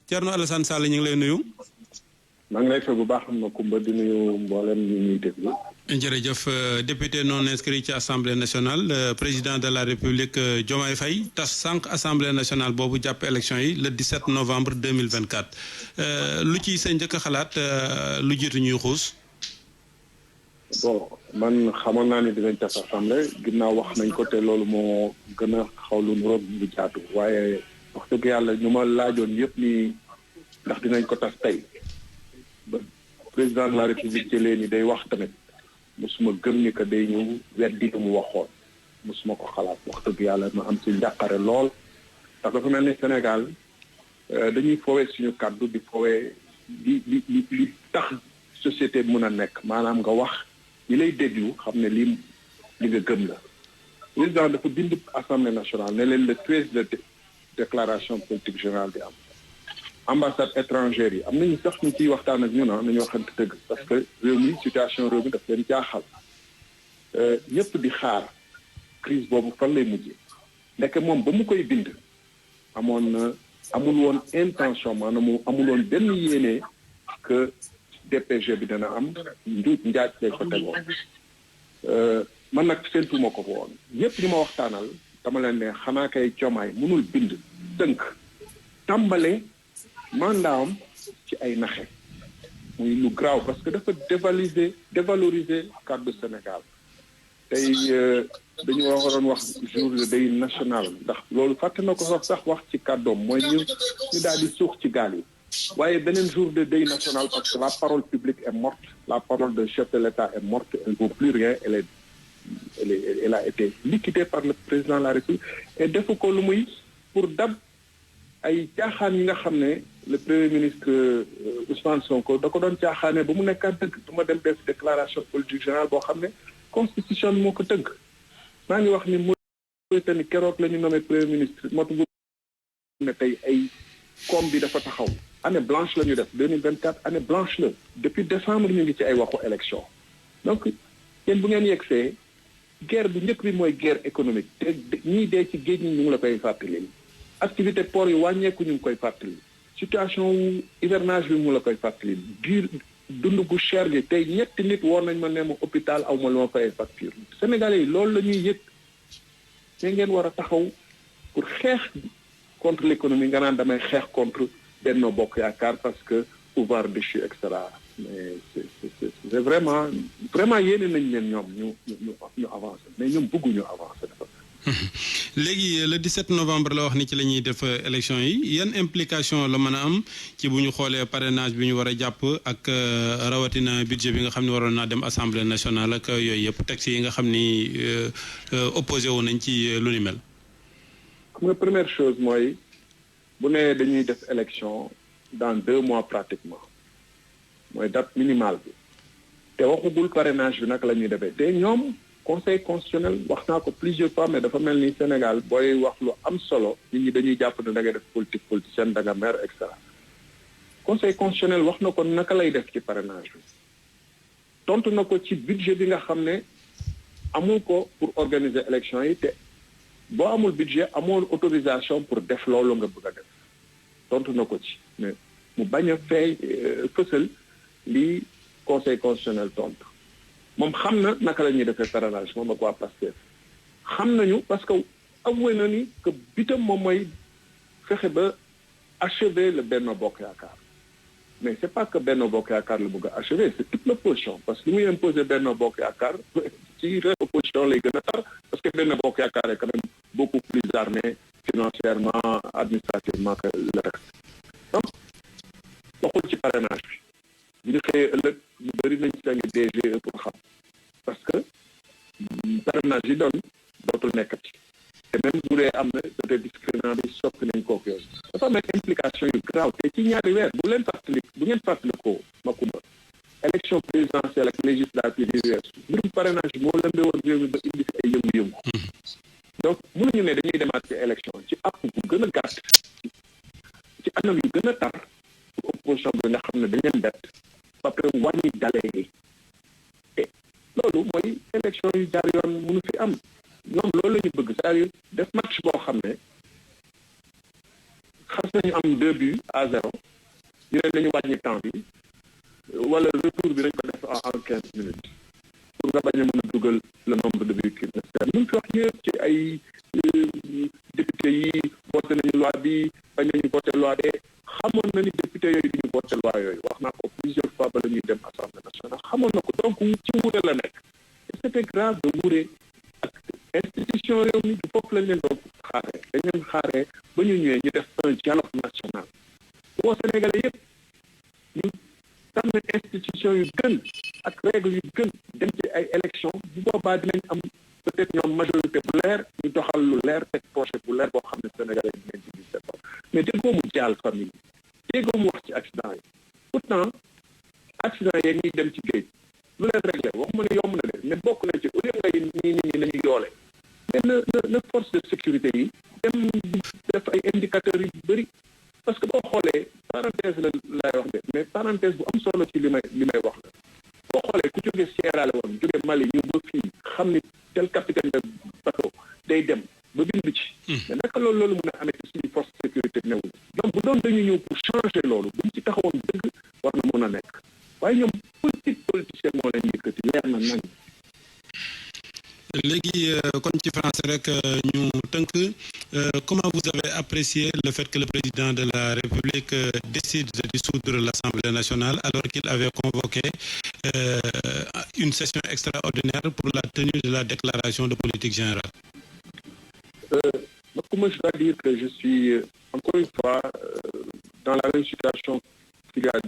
Thierno Alassane Sall ñu ngi lay nuyu. maa ngi lay fay bu baax na Kumba di nuyu mboolem ñi ñuy déglu. jërëjëf député non inscrit ci assemblée nationale président de la république Diomaye Faye tas sànq assemblée nationale boobu jàpp élection yi le 17 novembre 2024 lu ci sa njëkk a xalaat lu jiitu ñuy xuus. bon man xamoon naa ni dinañ tas assemblée ginnaaw wax nañ ko te loolu moo gën a xaw lu nuroog bu jaatu waaye wax dëgg yàlla ñu ma laajoon yëpp ni ndax dinañ ko tas tey ba président de la république jëlee ni day wax tamit musuma gëm ni que day ñëw weddi lu mu waxoon musuma ko xalaat wax dëgg yàlla ma am ci njàqare lool ndax dafa mel ni Sénégal dañuy foowee suñu kàddu di foowee li tax société mën a nekk maanaam nga wax ñi lay déglu xam ne li nga gëm la président dafa bind assemblée nationale ne leen le 13 de déclaration politique générale di am ambassade étrangère yi am nañu sax ñu ciy waxtaan ak ñun nañu waxante dëgg parce que réew mi situation réew mi daf leen jaaxal ñëpp di xaar crise boobu fan lay mujjee ndeke moom ba mu koy bind amul woon intention maanaam amul woon benn yéene que DPG bi dana am njuuj njaaj lay ko tegoon man nag séntuma ko fa woon ñëpp ñu ma waxtaanal dama leen ne xanaa kay Diomaye mënul bind tënk tàmbale mandaam ci ay naxe muy lu graaw parce que dafa dévaloriser kàddu Sénégal tey dañu waroon wax jour de day national ndax loolu fàtte na ko sax wax ci kàddoom mooy ñu daal di suux ci gaal yi waaye beneen jour de deuil national parce que la parole publique est morte la parole de chef de l'État est morte elle ne vaut plus rien elle a été liquidée par le président de la République et defu ko lu muy pour dab ay caaxaan yi nga xam ne le premier ministre Ousmane Sonko da ko doon caaxaane ba mu nekkaat dëgg du ma dem def déclaration politique générale boo xam ne constitution moo ko tënk maa ngi wax ni Mauritanie keroog la ñu nommé premier ministre motu bu ne tey ay koom bi dafa taxaw année blanche la ñu def 2024 année blanche la depuis décembre ñu ngi ci ay waxu élection donc yéen bu ngeen yegsee guerre bu njëkk bi mooy guerre économique te ñii dee ci géej ñi ñu ngi la koy fàttali activité port yi wàññeeku ñu ngi koy fàttali situation hivernage bi mu la koy fàttali dund gu cher gi tey ñetti nit woon nañ ma ne ma hôpital aw ma lu ma fay facture Sénégalais yi loolu la ñuy yëg mais ngeen war a taxaw pour xeex contre l'économie nga naan damay xeex contre Benno Bokk Yaakaar parce que pouvoir déchu et cetera mais c'est vraiment yéene nañ leen ñoom ñu avancer mais ñoom bëgguñu avancer dafa. léegi le 17 novembre la wax ni ci la ñuy def élection yi yan implication la mën a am ci bu ñu xoolee parrainage bi ñu war a jàpp ak rawatina budget bi nga xam ne waroon naa dem assemblée nationale ak yooyu yëpp texte yi nga xam ni opposé wu nañ ci lu ni mel. xam nga première chose mooy bu ne dañuy def élection dans 2 mois pratiquement mooy date minimale bi te waxugul parrainage bi nag la ñuy defee te ñoom. Conseil constitutionnel wax naa ko plusieurs fois mais dafa mel ni Sénégal booy wax lu am solo nit ñi dañuy jàpp ne da ngay def politique politicienne da nga mer et cetera Conseil constitutionnel wax na ko naka lay def ci parrainage bi tontu na ko ci budget bi nga xam ne amul ko pour organiser élection yi te boo amul budget amoon autorisation pour def loolu nga bëgg a def tontu na ko ci mais mu bañ a fësal li Conseil constitutionnel tontu. moom xam na naka la ñuy defee parrainage moom ak waa Pastef xam nañu parce que avoué na ni que bitam moom mooy fexe ba achever le Benno Bokk Yaakaar mais c'est pas que Benno Bokk Yaakaar la bëgg a achever c'est toute l'opposition parce que li muy imposer Benno Bokk Yaakaar ci opposition lay gën a tar parce que Benno Bokk Yaakaar est quand même beaucoup plus armé financièrement administrativement que le reste donc waxul ci parrainage bi bu ñu xëyee ëllëg ñu bëri nañ ci sangi DGE pour xam parce que parrainage yi dootul nekkati te même bu dee am na peut-être discriminant bi soppi nañ kooku yooyu dafa am implication yu grave te ci ñaari weer bu ngeen fàttalikoo Makumba élection présidentielle ak législative yi weesu mbirum parrainage moo lëmbee woon réew mi ba indi fi ay yëngu-yëngu donc mënuñu ne dañuy demaat ci élection ci app bu gën a gàtt ci anam yu gën a tar pour opposition bi nga xam ne dañ leen bett ba pare wàññi dalee yi te loolu mooy élection yu jaar yoon mënu fi am ñoom loolu la ñu bëgg c'est-à-dire def match boo xam ne xas nañu am 2 buts à 0 ñu ne dañu wàññi temps bi wala retour bi dañ ko def en 15 minutes pour nga bañ a mën a dugal le nombre de buts nécessaire ñu fi wax yëpp ci ay député yi voté nañu loi bi bañ nañu voté loi de xamoon na ni député yooyu duñu voté loi yooyu wax naa ko plusieurs fois ba la ñuy dem assemblée nationale xamoon na ko donc ci wuure la nekk et c'était grave de wuure ak institution réew mi du foofu lañ leen doon xaaree dañ leen xaaree ba ñu ñëwee ñu def un dialogue national boo Sénégalais yëpp ñu tànn institution yu gën ak règle yu gën dem ci ay élection bu boobaa dinañ am peut-être ñoom majorité bu leer ñu doxal lu leer teg projet bu leer boo xam ne Sénégalais yi ngeen ci gis seen bopp mais déggoo mu jaal famille déggoo mu wax ci accident yi pourtant accident yeeg ñuy dem ci géej lu leen réglé waxuma ne yomb na leen mais bokk na ci au lieu ngay ñii nit ñi nañu yoole mais na force de sécurité yi dem def ay indicateurs yu bëri parce que boo xoolee parenthèse la lay wax de mais parenthèse bu am solo ci li may wax la boo xoolee ku jóge Sierra Leone jóge Mali ñu ba fii xam ni tel capitaine de bateau day dem ba bindu ci mais naka loolu mën a amee ci suñu force de sécurité newul ñoom bu doon dañu ñëw pour changer loolu buñ ci taxawoon dëgg war na mën a nekk waaye ñoom politicien moo leen yëkkati leer na nañ léegi kon ci français rek ñu tënk comment vous avez apprécié le fait que le président de la République décide de dissoudre l'Assemblée nationale alors qu'il avait convoqué une session extraordinaire pour la tenue de la déclaration de politique générale? Moi, je dois dire que je suis encore une fois dans la même situation qu'il y a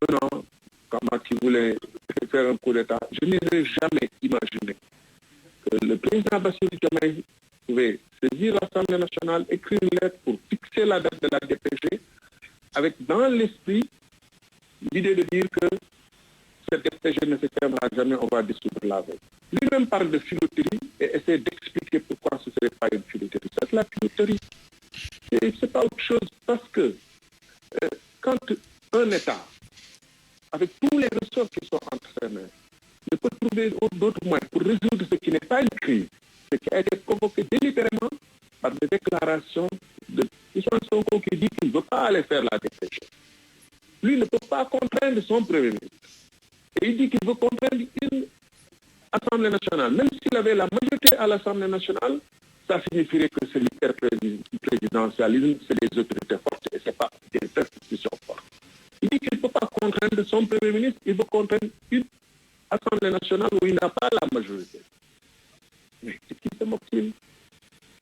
1 an quand Macky voulait faire un coup d'État. Je n'aurais jamais imaginé que le président Bassirou Diomaye pouvait saisir l'Assemblée nationale, écrire une lettre pour fixer la date de la DPG, avec dans l'esprit l'idée de dire que cette DPG ne se fermera jamais, on va dissoudre la veille. Lui-même parle de filouterie et essaie d'expliquer pourquoi ce ne serait pas une filouterie. C'est la filouterie. C'est pas autre chose parce que quand un État, avec tous les ressorts qui sont entre ses mains, ne peut trouver d'autres moyens pour résoudre ce qui n'est pas une crise, ce qui a été provoqué délibérément par des déclarations de Ousmane Sonko qui dit qu'il ne veut pas aller faire la DPG. Lui ne peut pas contraindre son Premier ministre. Et il dit qu'il veut contraindre une Assemblée nationale. Même s'il avait la majorité à l'Assemblée nationale, ça signifierait que c'est l'hyperprésidentialisme, c'est les autorités fortes et ce n'est pas des institutions fortes. Il dit qu'il ne peut pas contraindre son Premier ministre, il veut contraindre une Assemblée nationale où il n'a pas la majorité. Mais c'est qui se moque-t-il?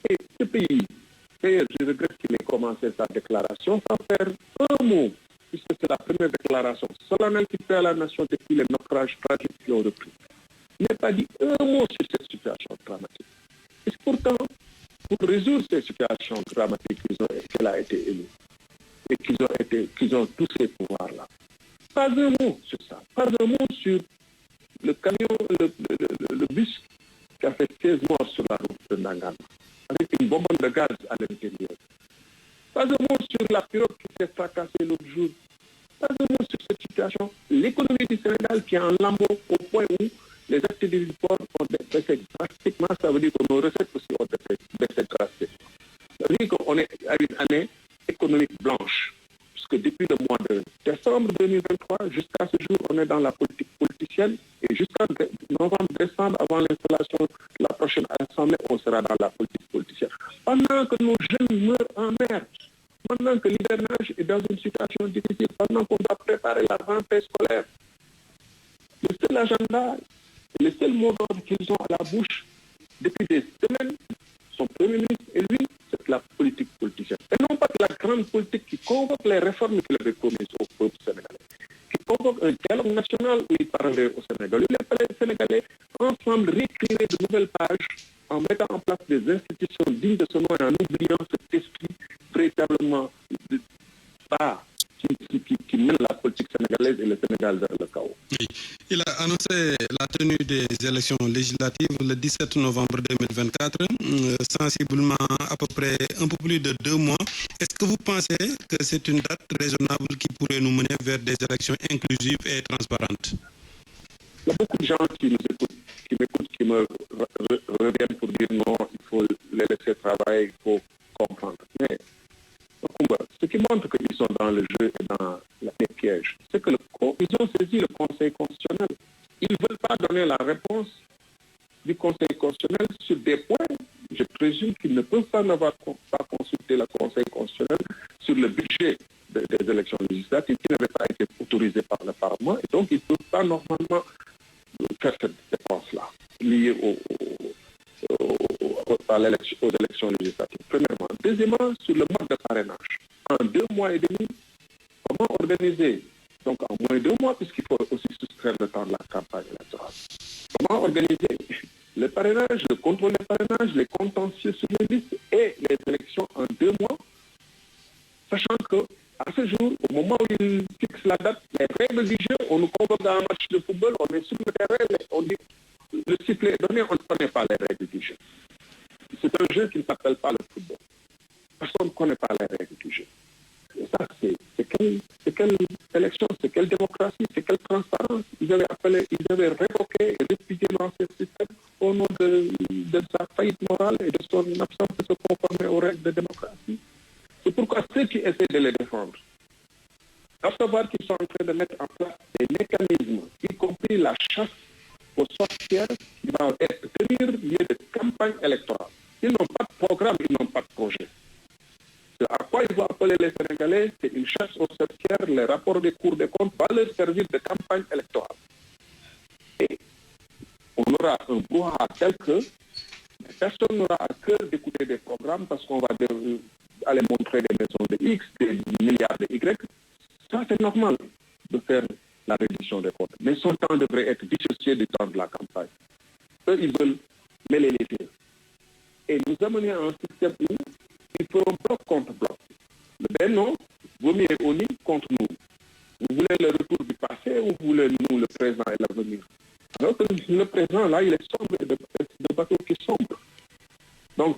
Et ce pays, d'ailleurs, je regrette qu'il ait commencé sa déclaration sans faire un mot, puisque c'est la première déclaration solennelle qu'il fait à la nation depuis les naufrages tragiques qui ont repris. Il n'a pas dit un mot sur cette situation dramatique. Et pourtant, pour résoudre ces situations dramatiques qu'elle a été élue et qu'ils ont tous ces pouvoirs-là, pas un mot sur ça, pas un mot sur le camion, le bus qui a fait 16 morts sur la route de Ndangana, avec une bombe de gaz à l'intérieur. Pas un mot sur la pirogue qui s'est fracassée l'autre jour. Pas un mot sur cette situation. L'économie du Sénégal qui est en lambeau au point où les activités du port ont baissé drastiquement. Ça veut dire que nos recettes aussi ont baissé drastiquement. Ça veut dire qu'on est à une année économique blanche. Puisque depuis le mois de décembre 2023, jusqu'à ce jour, on est dans la politique politicienne. Et jusqu'à novembre-décembre, avant l'installation de la prochaine Assemblée, on sera dans la politique politicienne. Pendant que nos jeunes meurent en mer, pendant que l'hivernage est dans une situation difficile, pendant qu'on doit préparer la rentrée scolaire, le seul agenda, le seul mot d'ordre qu'ils ont à la bouche depuis des semaines, son Premier ministre et lui, c'est la politique politicienne. Et non pas la grande politique qui convoque les réformes qu'il avait promises au peuple sénégalais, qui convoque un dialogue national où il parlerait aux Sénégalais. Les Sénégalais, ensemble, réécriraient de nouvelles pages en mettant en place des institutions dignes de ce nom et en oubliant cet esprit véritablement pas qui mène la politique sénégalaise et le Sénégal vers le chaos. Oui. Il a annoncé la tenue des élections législatives le 17 novembre 2024, sensiblement à peu près un peu plus de 2 mois. Est-ce que vous pensez que c'est une date raisonnable qui pourrait nous mener vers des élections inclusives et transparentes? Il y a beaucoup de gens qui nous écoutent, qui me reviennent pour dire non, il faut les laisser travailler, il faut comprendre. Mais Ce qui montre qu'ils sont dans le jeu et dans les pièges, c'est que ils ont saisi le Conseil constitutionnel. Ils ne veulent pas donner la réponse du Conseil constitutionnel sur des points. Je présume qu'ils ne peuvent pas n'avoir pas consulté le Conseil constitutionnel sur le budget des élections législatives qui n'avait pas été autorisé par le Parlement. Et donc, ils ne peuvent pas normalement faire cette dépense-là liée aux élections législatives. Premièrement. Deuxièmement, sur le mode de parrainage. En 2 mois et demi, comment organiser? Donc, en moins de 2 mois, puisqu'il faut aussi soustraire le temps de la campagne électorale. Comment organiser le parrainage, le contrôle des parrainages, les contentieux sur les listes et les élections en 2 mois, sachant que à ce jour, au moment où ils fixent la date, les règles du jeu, on nous convoque dans un match de football, on est sur le terrain, on dit le sifflet est donné, on ne connaît pas les règles du jeu. C'est un jeu qui ne s'appelle pas le football. Personne ne connaît pas les règles du jeu. Et ça, c'est quelle élection, c'est quelle démocratie, c'est quelle transparence. Ils avaient révoqué et répudié l'ancien système au nom de sa faillite morale et de son absence de se conformer aux règles de démocratie. C'est pourquoi ceux qui essaient de les défendre doivent savoir qu'ils sont en train de mettre en place des mécanismes, y compris la chasse aux sorcières qui va tenir lieu de campagne électorale. Ils n'ont pas de programme, ils n'ont pas de projet. Ce à quoi il faut appeler les Sénégalais, c'est une chasse aux sorcières. Les rapports des cours des comptes vont leur servir de campagne électorale. Et on aura un brouhaha tel que personne n'aura à cœur d'écouter des programmes parce qu'on va aller montrer des maisons de X, des milliards de Y. Ça, c'est normal de faire la réduction des comptes. Mais son temps devrait être dissocié du temps de la campagne. Eux, ils veulent mêler les deux. Et nous amener à un système où ils feront bloc contre bloc. Le Benno vaut mieux uni contre nous. Vous voulez le retour du passé ou vous voulez nous, le présent et l'avenir? Alors que le présent, là, il est sombre, de bateaux qui sombre. Donc,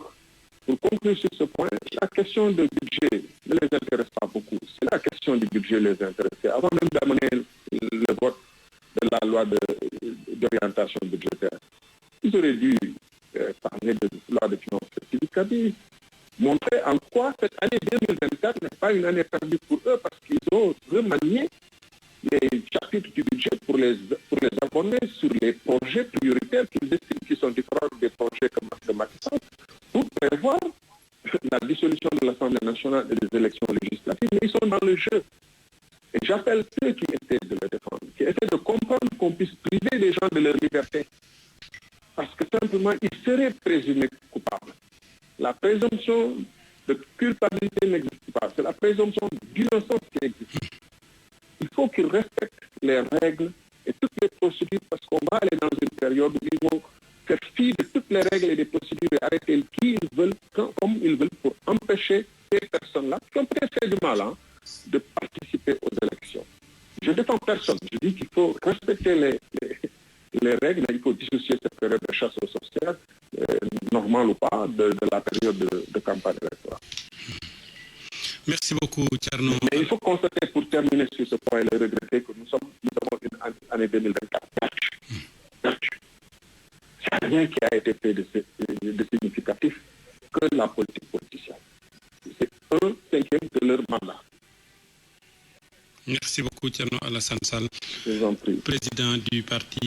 pour conclure sur ce point, la question du budget ne les intéresse pas beaucoup. C'est la question du budget les intéressait. Avant même d'amener le vote de la loi d'orientation budgétaire, ils auraient dû parler de loi de finances rectificative, montrer en quoi cette année 2024 n'est pas une année perdue pour eux parce qu'ils ont remanié les chapitres du budget pour les abonner sur les projets prioritaires qu'ils estiment qui sont différents des projets de Macky Sall pour prévoir la dissolution de l'Assemblée nationale et des élections législatives, mais ils sont dans le jeu. Et j'appelle ceux qui essaient de le défendre, qui essaient de comprendre qu'on puisse priver les gens de leur liberté. Parce que simplement, ils seraient présumés coupables. La présomption de culpabilité n'existe pas. C'est la présomption d'innocence qui existe. Il faut qu'ils respectent les règles et toutes les procédures parce qu'on va aller dans une période où ils vont faire fi de toutes les règles et des procédures et arrêter qui ils veulent, comme ils veulent, pour empêcher ces personnes-là, qui ont peut-être fait du mal, de participer aux élections. Je ne défends personne. Je dis qu'il faut respecter les règles, mais il faut dissocier cette période de chasse aux sorcières, normale ou pas, de la période de campagne électorale. Merci beaucoup, Thierno. Mais il faut constater, pour terminer sur ce point et le regretter, que nous avons une année 2024 perdue. Il n'y a rien qui a été fait de significatif que la politique politicienne. C'est 1/5 de leur mandat. Merci beaucoup, Thierno Alassane Sall, Je vous en prie. président du parti